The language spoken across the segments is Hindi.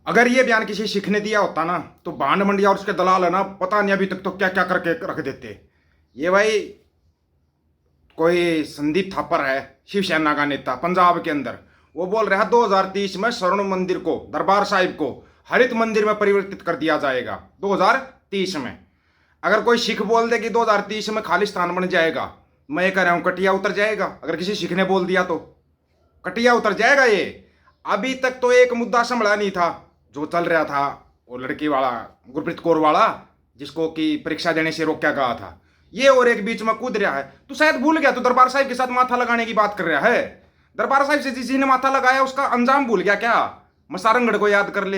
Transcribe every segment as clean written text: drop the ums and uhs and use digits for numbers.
अगर ये बयान किसी सिख ने दिया होता ना तो भांड मंडिया और उसके दलाल है ना, पता नहीं अभी तक तो क्या क्या करके रख देते। ये भाई कोई संदीप थापर है, शिवसेना का नेता पंजाब के अंदर। वो बोल रहा है 2030 में स्वर्ण मंदिर को, दरबार साहिब को हरित मंदिर में परिवर्तित कर दिया जाएगा 2030 में। अगर कोई सिख बोल दे कि 2030 में खालिस्तान बन जाएगा, मैं कह रहा हूं कटिया उतर जाएगा। अगर किसी सिख ने बोल दिया तो कटिया उतर जाएगा। ये अभी तक तो एक मुद्दा संभला नहीं था जो चल रहा था, वो लड़की वाला गुरप्रीत कौर वाला, जिसको कि परीक्षा देने से रोका गया था। ये और एक बीच में कूद रहा है। तू शायद भूल गया, तू दरबार साहिब के साथ माथा लगाने की बात कर रहा है। दरबार साहिब से जिसने माथा लगाया उसका अंजाम भूल गया क्या? मसारंगढ़ को याद कर ले,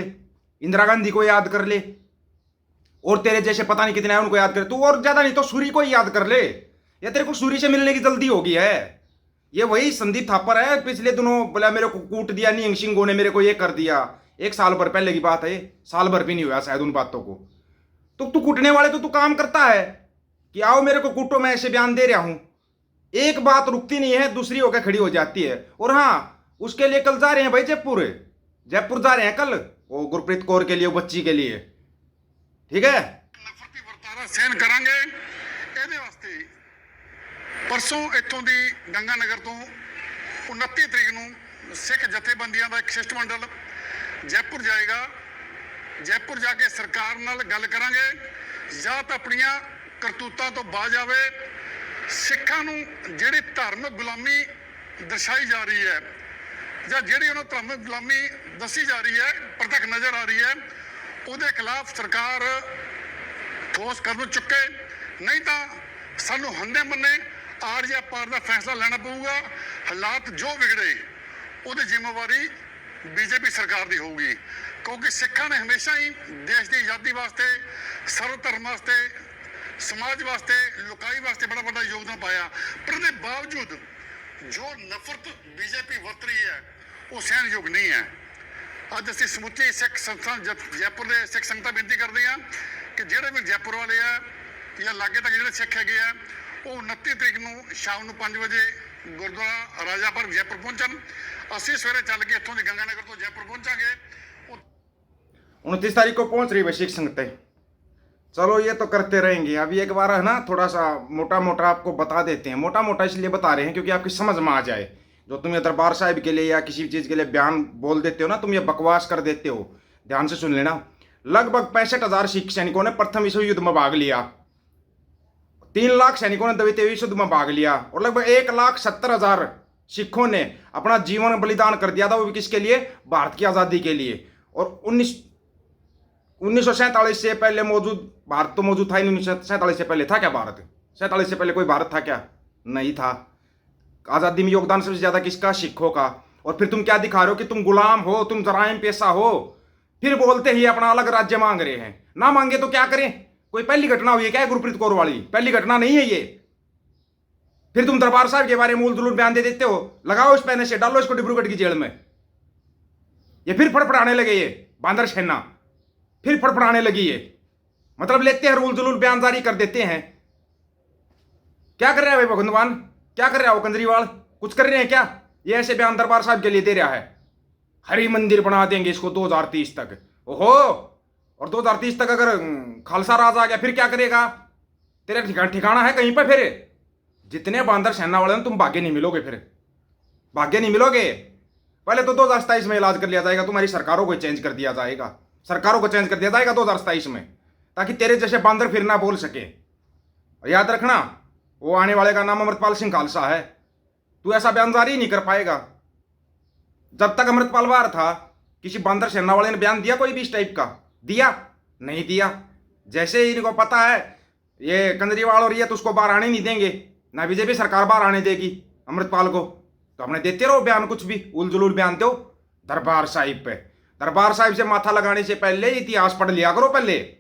इंदिरा गांधी को याद कर ले, और तेरे जैसे पता नहीं कितने हैं उनको याद कर। तू और ज्यादा नहीं तो सूरी को ही याद कर ले, या तेरे को सूरी से मिलने की जल्दी होगी है। ये वही संदीप थापर है, पिछले दिनों बोला मेरे को कूट दिया निहंग सिंह ने, मेरे को ये कर दिया। एक साल भर पहले की बात है, साल भर भी नहीं हुआ शायद उन बातों को। तो तू कूटने वाले तो तू काम करता है कि आओ मेरे को कूटो, मैं ऐसे बयान दे रहा हूं। एक बात रुकती नहीं है, दूसरी होकर खड़ी हो जाती है। और हाँ, उसके लिए कल जा रहे हैं भाई जयपुर, जयपुर जा रहे हैं कल, वो गुरप्रीत कौर के लिए, बच्ची के लिए। ठीक है, नफरती ਵਰਤਾਰਾ ਸਹਿਣ ਕਰਾਂਗੇ। ਇਹਦੇ ਵਾਸਤੇ ਪਰਸੋਂ ਇੱਥੋਂ ਦੀ ਗੰਗਾ ਨਗਰ ਤੋਂ 29 ਤਰੀਕ ਨੂੰ ਸਿੱਖ ਜਥੇਬੰਦੀਆਂ ਦਾ ਇੱਕ ਸ਼ਿਸ਼ਟਮੰਡਲ ਜੈਪੁਰ ਜਾਏਗਾ। ਜੈਪੁਰ ਜਾ ਕੇ ਸਰਕਾਰ ਨਾਲ ਗੱਲ ਕਰਾਂਗੇ, ਜਾਂ ਤਾਂ ਆਪਣੀਆਂ ਕਰਤੂਤਾਂ ਤੋਂ ਬਾਜ਼ ਆਵੇ। ਸਿੱਖਾਂ ਨੂੰ ਜਿਹੜੀ ਧਾਰਮਿਕ ਗੁਲਾਮੀ ਦਰਸਾਈ ਜਾ ਰਹੀ ਹੈ, ਜਾਂ ਜਿਹੜੀ ਉਹਨਾਂ ਧਾਰਮਿਕ ਗੁਲਾਮੀ ਦੱਸੀ ਜਾ ਰਹੀ ਹੈ, ਪ੍ਰਤੱਖ ਨਜ਼ਰ ਆ ਰਹੀ ਹੈ, ਉਹਦੇ ਖਿਲਾਫ ਸਰਕਾਰ ठोस कदम चुके। नहीं तो सानू हंदे मन्ने आर या पार का फैसला लेना पऊगा। हालात जो बिगड़े वो जिम्मेवारी बीजेपी सरकार की होगी, क्योंकि सिखा ने हमेशा ही देश की आज़ादी वास्ते, सर्वधर्म वास्ते, समाज वास्ते, लुकाई वास्ते बड़ा बड़ा योगदान पाया। पर इसके बावजूद जो नफरत बीजेपी वरत रही है वो सहन योग नहीं है। अज असीं समूची सिख संस्था जयपुर के सिख संगतां बेनती करते हैं कि ਜਿਹੜੇ ਵੀ ਜੈਪੁਰ ਵਾਲੇ ਆ ਜਾਂ ਲਾਗੇ ਤੱਕ ਜਿਹੜੇ ਸਿੱਖ ਹੈਗੇ ਆ, ਉਹ 29 ਤਰੀਕ ਨੂੰ ਸ਼ਾਮ ਨੂੰ 5 ਵਜੇ ਗੁਰਦੁਆਰਾ ਰਾਜਾਪੁਰ ਜੈਪੁਰ ਪਹੁੰਚਣ। ਅਸੀਂ ਸਵੇਰੇ ਚੱਲ ਕੇ ਇੱਥੋਂ ਦੀ ਗੰਗਾ ਨਗਰ ਤੋਂ ਜੈਪੁਰ ਪਹੁੰਚਾਂਗੇ। 29 तारीख को पहुंच रही है सिख संगतें। चलो ये तो करते रहेंगे। अभी एक बार है ना, थोड़ा सा मोटा मोटा आपको बता देते हैं। मोटा मोटा इसलिए बता रहे हैं क्योंकि आपकी समझ में आ जाए। जो तुम ये दरबार साहिब के लिए या किसी चीज़ के लिए बयान बोल देते हो ना, तुम ये बकवास कर देते हो, ध्यान से सुन लेना। लगभग 65,000 सिख सैनिकों ने प्रथम विश्व युद्ध में भाग लिया, 3 लाख सैनिकों ने द्वितीय विश्व युद्ध में भाग लिया, और लगभग 1,70,000 सिखों ने अपना जीवन बलिदान कर दिया था। वो भी किसके लिए? भारत की आज़ादी के लिए। और 1947 से पहले मौजूद, भारत तो मौजूद था ही नहीं। 1947 से पहले था क्या भारत? 47 से पहले कोई भारत था क्या? नहीं था। आज़ादी में योगदान सबसे ज़्यादा किसका? सिखों का। और फिर तुम क्या दिखा रहे हो कि तुम गुलाम हो, तुम जराइम पेशा हो, फिर बोलते ही अपना अलग राज्य मांग रहे हैं। ना मांगे तो क्या करें? कोई पहली घटना हुई है क्या गुरप्रीत कौर वाली? पहली घटना नहीं है ये। फिर तुम दरबार साहिब के बारे में उलझुल बयान दे देते हो। लगाओ इस पैने से, डालो इसको डिब्रूगढ़ की जेल में। ये फिर फड़फड़ाने लगे, ये बांदर सेना फिर फड़फड़ाने लगी। ये मतलब लेते हैं रूल जुलूल बयान जारी कर देते हैं। क्या कर रहा है भाई भगवान? क्या कर रहा है वो कंजरीवाल? कुछ कर रहे हैं क्या? ये ऐसे बयान दरबार साहिब के लिए दे रहा है, हरि मंदिर बना देंगे इसको 2030 तक। ओहो, और 2030 तक अगर खालसा राज आ गया फिर क्या करेगा? तेरा ठिकाना है कहीं पर? फिर जितने बांदर सेना वाले हैं तुम भाग्य नहीं मिलोगे, फिर भाग्य नहीं मिलोगे। पहले तो 2027 में इलाज कर लिया जाएगा, तुम्हारी सरकारों को चेंज कर दिया जाएगा, सरकारों को चेंज कर दिया जाएगा 2027 में, ताकि तेरे जैसे बांदर फिर ना बोल सके। और याद रखना, वो आने वाले का नाम अमृतपाल सिंह खालसा है। तू ऐसा बयान जारी नहीं कर पाएगा। जब तक अमृतपाल बाहर था, किसी बांदर सेना वाले ने बयान दिया कोई भी इस टाइप का? दिया? नहीं दिया। जैसे ही इनको पता है ये केजरीवाल और ये तो उसको बाहर आने नहीं देंगे, ना बीजेपी सरकार बाहर आने देगी अमृतपाल को, तो हमने देते रहो बयान, कुछ भी उलझुल बयान दो दरबार साहिब पे। दरबार साहिब से माथा लगाने से पहले इतिहास पढ़ लिया करो पहले,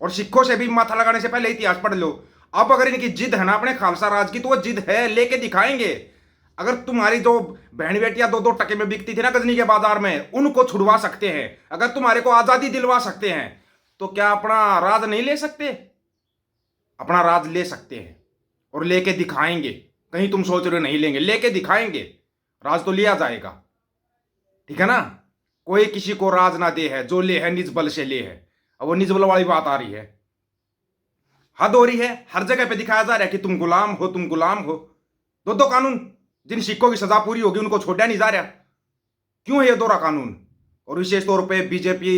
और सिखों से भी माथा लगाने से पहले इतिहास पढ़ लो। अब अगर इनकी जिद है ना अपने खालसा राज की, तो वो जिद है, लेके दिखाएंगे। अगर तुम्हारी जो बहन बेटियां 2-2 टके में बिकती थी ना गजनी के बाजार में, उनको छुड़वा सकते हैं। अगर तुम्हारे को आजादी दिलवा सकते हैं, तो क्या अपना राज नहीं ले सकते? अपना राज ले सकते हैं, और लेके दिखाएंगे। कहीं तुम सोच रहे हो नहीं लेंगे, लेके दिखाएंगे। राज तो लिया जाएगा, ठीक है ना? कोई किसी को राज ना दे है, जो ले है निज बल से ले है। अब वो निज बल वाली बात आ रही है, हद हो रही है। हर जगह पे दिखाया जा रहा है कि तुम गुलाम हो, तुम गुलाम हो। दो कानून, जिन सिखों की सजा पूरी होगी उनको छोड़ा नहीं जा रहा। क्यों है ये दोहरा कानून? और विशेष तौर पे बीजेपी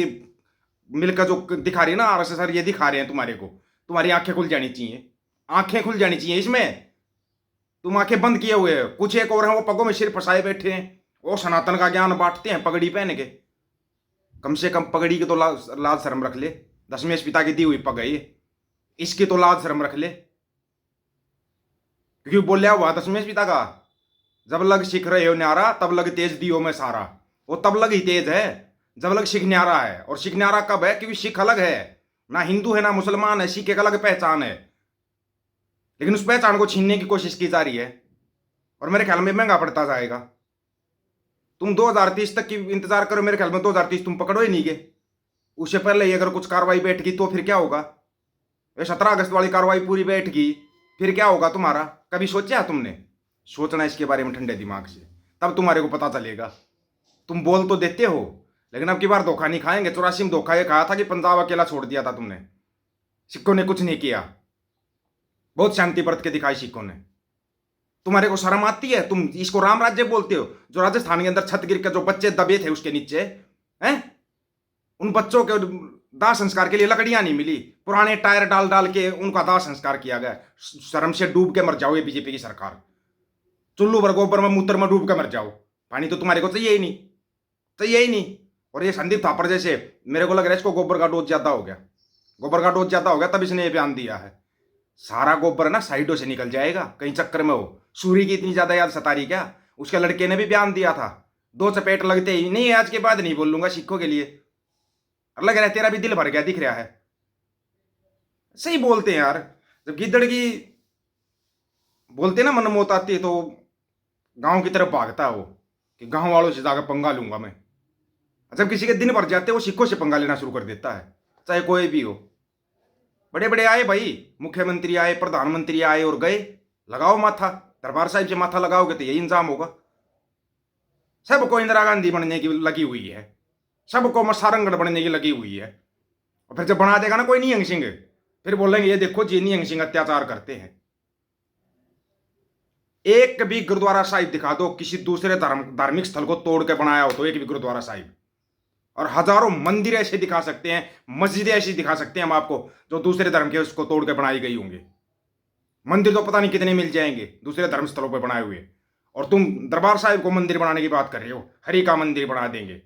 मिलकर जो दिखा रही है ना, आरएसएस सर, ये दिखा रहे हैं तुम्हारे को। तुम्हारी आंखें खुल जानी चाहिए, आंखें खुल जानी चाहिए इसमें। तुम आंखें बंद किए हुए हो। कुछ एक और हैं, वो पगों में सिर फंसाए बैठे हैं, वो सनातन का ज्ञान बांटते हैं पगड़ी पहन के। कम से कम पगड़ी की तो लाज शर्म रख ले। दशमेश पिता की दी हुई पग है ये, इसकी तो लाज शर्म रख ले। क्योंकि बोलिया हुआ दशमेश पिता का, जब लग सीख रहे हो न्यारा, तब लग तेज दियो में सारा। वो तब लग ही तेज है जब लग सिख न्यारा है। और सिख न्यारा कब है? क्योंकि सिख अलग है, ना हिंदू है ना मुसलमान है। सिख एक अलग पहचान है, लेकिन उस पहचान को छीनने की कोशिश की जा रही है, और मेरे ख्याल में महंगा पड़ता जाएगा। तुम 2030 तक की इंतजार करो, मेरे ख्याल में 2030 तुम पकड़ो ही नहीं गए। उससे पहले ही अगर कुछ कार्रवाई बैठ गई तो फिर क्या होगा? 17 अगस्त वाली कार्रवाई पूरी बैठ गई, फिर क्या होगा तुम्हारा? कभी सोचा तुमने? सोचना इसके बारे में ठंडे दिमाग से, तब तुम्हारे को पता चलेगा। तुम बोल तो देते हो, लेकिन अब की बार धोखा नहीं खाएंगे। 84 में धोखा ये खाया था कि पंजाब अकेला छोड़ दिया था तुमने। सिखों ने कुछ नहीं किया, बहुत शांति बरत के दिखाई सिखों ने। तुम्हारे को शर्म आती है? तुम इसको राम राज्य बोलते हो। जो राजस्थान के अंदर छत गिर के जो बच्चे दबे थे उसके नीचे हैं, उन बच्चों के दाह संस्कार के लिए लकड़ियां नहीं मिली, पुराने टायर डाल डाल के उनका दाह संस्कार किया गया। शर्म से डूब के मर जाओ ये बीजेपी की सरकार। चुल्लू भर गोबर में मूत्र में डूब के मर जाओ। पानी तो तुम्हारे को चाहिए ही नहीं, चाहिए ही नहीं। और ये संदीप थापर जैसे, मेरे को लग रहा है इसको गोबर का डोज ज्यादा हो गया, गोबर का डोज ज्यादा हो गया, तब इसने ये बयान दिया है। सारा गोबर ना साइडों से निकल जाएगा कहीं चक्कर में हो। सूरी की इतनी ज्यादा याद सता रही क्या? उसके लड़के ने भी बयान दिया था, 2 चपेट लगते ही नहीं, आज के बाद नहीं बोलूंगा सिखों के लिए। और लग रहा है तेरा भी दिल भर गया, दिख रहा है। सही बोलते हैं यार, जब गिद्दड़ की बोलते ना मन मौत आती है तो गांव की तरफ भागता है वो, कि गांव वालों से जाकर पंगा लूंगा मैं। जब किसी के दिन भर जाते वो सिखों से पंगा लेना शुरू कर देता है, चाहे कोई भी हो। बड़े बड़े आए भाई, मुख्यमंत्री आए, प्रधानमंत्री आए और गए। लगाओ माथा, दरबार साहिब से माथा लगाओगे तो यही इंतजाम होगा। सबको इंदिरा गांधी बनने की लगी हुई है, सबको मसारंगढ़ बनने की लगी हुई है। और फिर जब बना देगा ना कोई निहंग सिंह, फिर बोलेंगे ये देखो जी निहंग सिंह अत्याचार करते हैं। एक भी गुरुद्वारा साहिब दिखा दो किसी दूसरे धार्मिक स्थल को तोड़ के बनाया हो तो, एक भी गुरुद्वारा साहिब। और हजारों मंदिर ऐसे दिखा सकते हैं, मस्जिदें ऐसी दिखा सकते हैं हम आपको, जो दूसरे धर्म के उसको तोड़ के बनाई गई होंगे। मंदिर तो पता नहीं कितने मिल जाएंगे दूसरे धर्म स्थलों पर बनाए हुए। और तुम दरबार साहिब को मंदिर बनाने की बात कर रहे हो, हरि का मंदिर बना देंगे।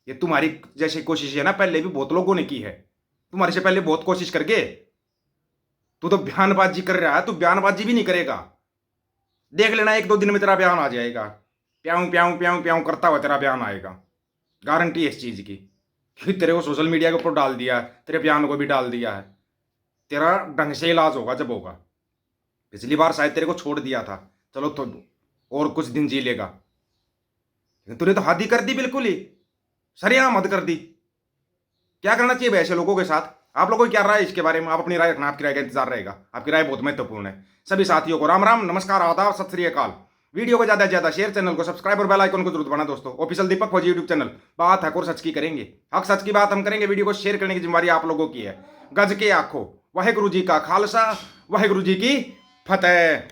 ये तुम्हारी जैसी कोशिश है ना, पहले भी बहुत लोगों ने की है, तुम्हारे से पहले बहुत कोशिश करके। तू तो बयानबाजी कर रहा है, तू बयानबाजी भी नहीं करेगा। देख लेना 1-2 दिन में तेरा बयान आ जाएगा, प्याऊं प्याऊं प्याऊं प्याऊं करता हुआ तेरा बयान आएगा। गारंटी है इस चीज की, क्योंकि तेरे को सोशल मीडिया के ऊपर डाल दिया, तेरे बयान को भी डाल दिया है। तेरा ढंग से इलाज होगा जब होगा। पिछली बार शायद तेरे को छोड़ दिया था, चलो तो और कुछ दिन जी लेगा, लेकिन तूने तो हद ही कर दी, बिल्कुल ही सरेआम हद कर दी। क्या करना चाहिए ऐसे लोगों के साथ? आप लोगों की क्या राय है इसके बारे में? आप अपनी राय रखना, आपकी राय का इंतजार रहेगा। आपकी राय बहुत महत्वपूर्ण है। सभी साथियों को राम राम, नमस्कार, आदाब, सत श्री अकाल। वीडियो को ज्यादा से ज्यादा शेयर, चैनल को सब्सक्राइब और बेल आइकन को जरूर दबाना दोस्तों। ऑफिशियल दीपक फौजी यूट्यूब चैनल, बात हक और सच की करेंगे, हक सच की बात हम करेंगे। वीडियो को शेयर करने की जिम्मेवारी आप लोगों की है। गज के आखो, वाहेगुरु जी का खालसा, वाहेगुरु जी की फतेह।